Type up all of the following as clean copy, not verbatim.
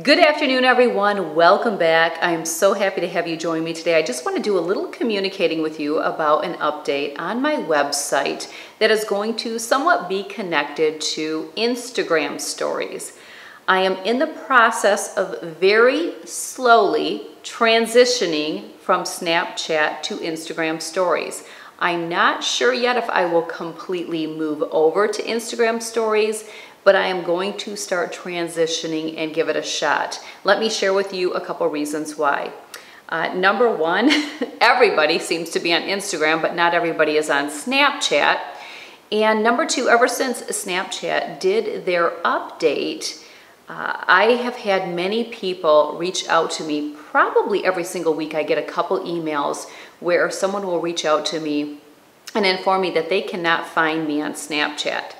Good afternoon, everyone. Welcome back. I'm so happy to have you join me today. I just want to do a little communicating with you about an update on my website that is going to somewhat be connected to Instagram stories. I am in the process of very slowly transitioning from Snapchat to Instagram stories. I'm not sure yet if I will completely move over to Instagram stories, but I am going to start transitioning and give it a shot. Let me share with you a couple reasons why. Number one, everybody seems to be on Instagram, but not everybody is on Snapchat. And number two, ever since Snapchat did their update, I have had many people reach out to me. Probably every single week I get a couple emails where someone will reach out to me and inform me that they cannot find me on Snapchat.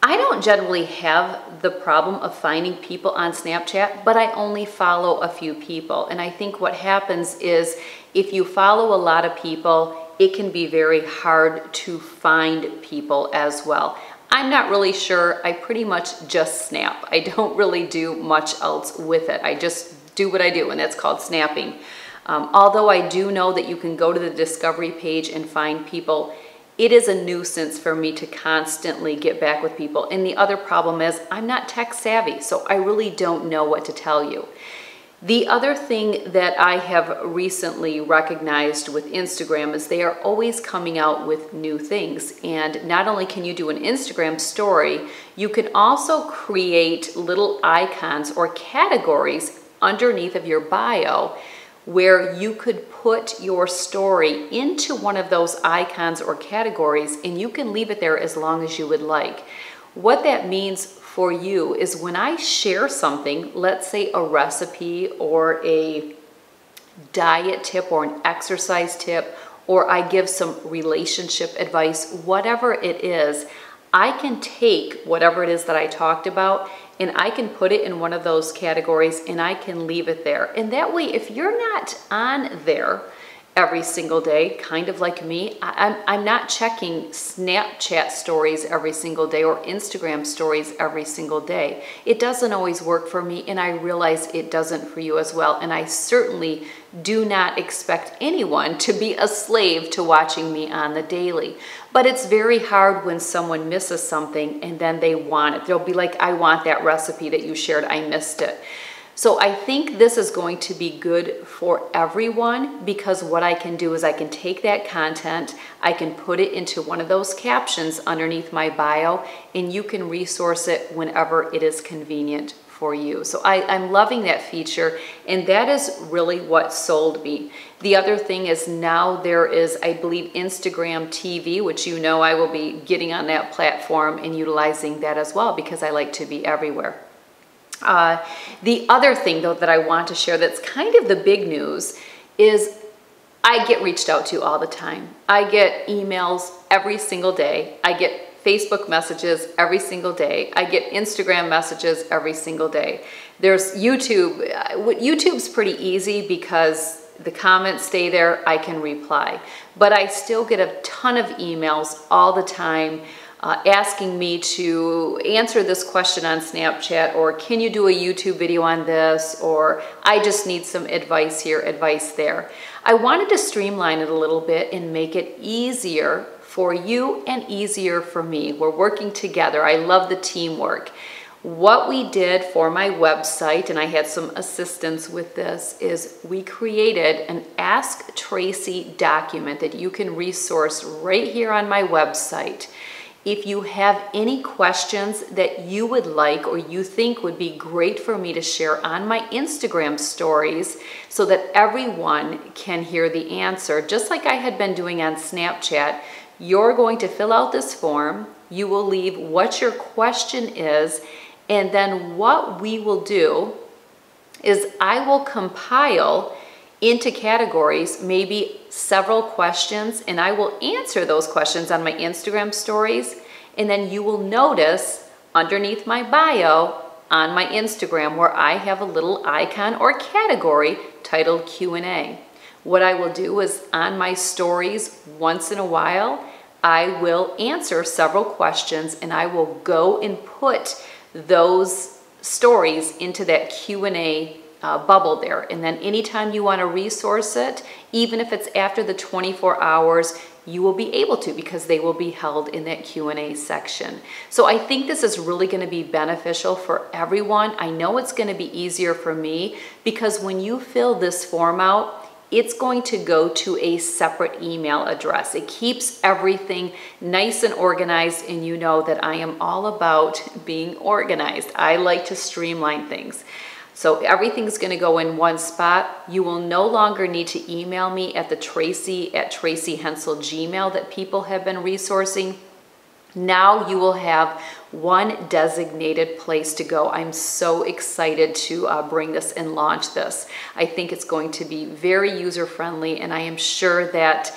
I don't generally have the problem of finding people on Snapchat, but I only follow a few people. And I think what happens is if you follow a lot of people, it can be very hard to find people as well. I'm not really sure. I pretty much just snap. I don't really do much else with it. I just do what I do, and that's called snapping. Although I do know that you can go to the discovery page and find people, it is a nuisance for me to constantly get back with people. And the other problem is I'm not tech savvy, so I really don't know what to tell you. The other thing that I have recently recognized with Instagram is they are always coming out with new things. And not only can you do an Instagram story, you can also create little icons or categories underneath of your bio where you could put your story into one of those icons or categories, and you can leave it there as long as you would like. What that means for you is when I share something, let's say a recipe or a diet tip or an exercise tip, or I give some relationship advice, whatever it is, I can take whatever it is that I talked about and I can put it in one of those categories and I can leave it there. And that way, if you're not on there every single day, kind of like me, I'm not checking Snapchat stories every single day or Instagram stories every single day. It doesn't always work for me, and I realize it doesn't for you as well. And I certainly do not expect anyone to be a slave to watching me on the daily. But it's very hard when someone misses something and then they want it. They'll be like, I want that recipe that you shared, I missed it. So I think this is going to be good for everyone, because what I can do is I can take that content, I can put it into one of those captions underneath my bio, and you can resource it whenever it is convenient for you. So I'm loving that feature, and that is really what sold me. The other thing is now there is, I believe, Instagram TV, which you know I will be getting on that platform and utilizing that as well, because I like to be everywhere. The other thing, though, that I want to share that's kind of the big news is I get reached out to all the time. I get emails every single day. I get Facebook messages every single day. I get Instagram messages every single day. There's YouTube. YouTube's pretty easy because the comments stay there. I can reply. But I still get a ton of emails all the time asking me to answer this question on Snapchat, or can you do a YouTube video on this, or I just need some advice here, advice there. I wanted to streamline it a little bit and make it easier for you and easier for me. We're working together. I love the teamwork. What we did for my website, and I had some assistance with this, is we created an Ask Tracy document that you can resource right here on my website. If you have any questions that you would like or you think would be great for me to share on my Instagram stories so that everyone can hear the answer, just like I had been doing on Snapchat, you're going to fill out this form. You will leave what your question is, and then what we will do is I will compile into categories, maybe several questions, and I will answer those questions on my Instagram stories. And then you will notice underneath my bio on my Instagram where I have a little icon or category titled Q&A. What I will do is on my stories once in a while, I will answer several questions and I will go and put those stories into that Q&A bubble there. And then anytime you want to resource it, even if it's after the 24 hours, you will be able to, because they will be held in that Q&A section. So I think this is really going to be beneficial for everyone. I know it's going to be easier for me, because when you fill this form out, it's going to go to a separate email address. It keeps everything nice and organized, and you know that I am all about being organized. I like to streamline things. So everything's going to go in one spot. You will no longer need to email me at the Tracy@TracyHensel.gmail that people have been resourcing. Now you will have one designated place to go. I'm so excited to bring this and launch this. I think it's going to be very user-friendly, and I am sure that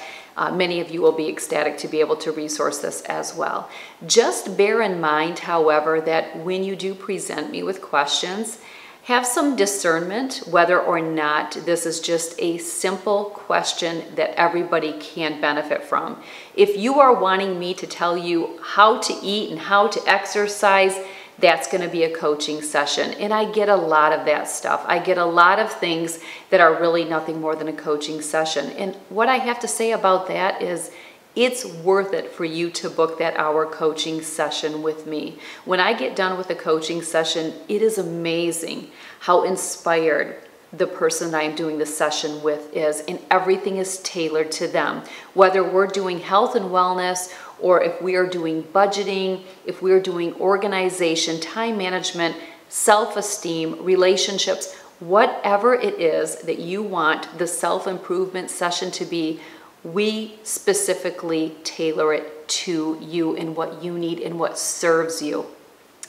many of you will be ecstatic to be able to resource this as well. Just bear in mind, however, that when you do present me with questions, have some discernment whether or not this is just a simple question that everybody can benefit from. If you are wanting me to tell you how to eat and how to exercise, that's going to be a coaching session. And I get a lot of that stuff. I get a lot of things that are really nothing more than a coaching session. And what I have to say about that is, it's worth it for you to book that hour coaching session with me. When I get done with a coaching session, it is amazing how inspired the person I'm doing the session with is, and everything is tailored to them. Whether we're doing health and wellness, or if we are doing budgeting, if we're doing organization, time management, self-esteem, relationships, whatever it is that you want the self-improvement session to be, we specifically tailor it to you and what you need and what serves you.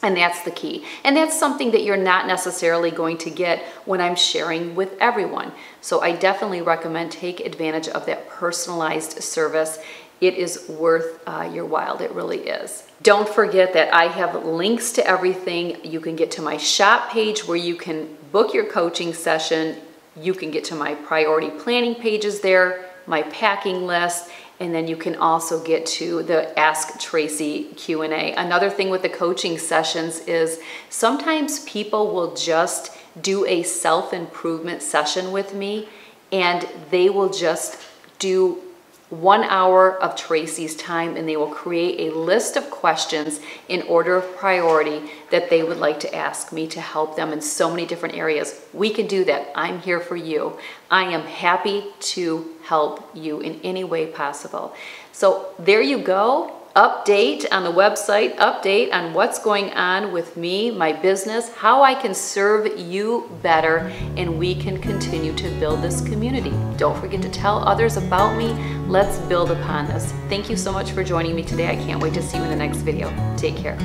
And that's the key. And that's something that you're not necessarily going to get when I'm sharing with everyone. So I definitely recommend take advantage of that personalized service. It is worth your while. It really is. Don't forget that I have links to everything. You can get to my shop page where you can book your coaching session. You can get to my priority planning pages there, my packing list, and then you can also get to the Ask Tracy Q&A. Another thing with the coaching sessions is sometimes people will just do a self-improvement session with me, and they will just do 1 hour of Tracy's time, and they will create a list of questions in order of priority that they would like to ask me to help them in so many different areas. We can do that. I'm here for you. I am happy to help you in any way possible. So there you go. Update on the website, update on what's going on with me, my business, how I can serve you better, and we can continue to build this community. Don't forget to tell others about me. Let's build upon this. Thank you so much for joining me today. I can't wait to see you in the next video. Take care.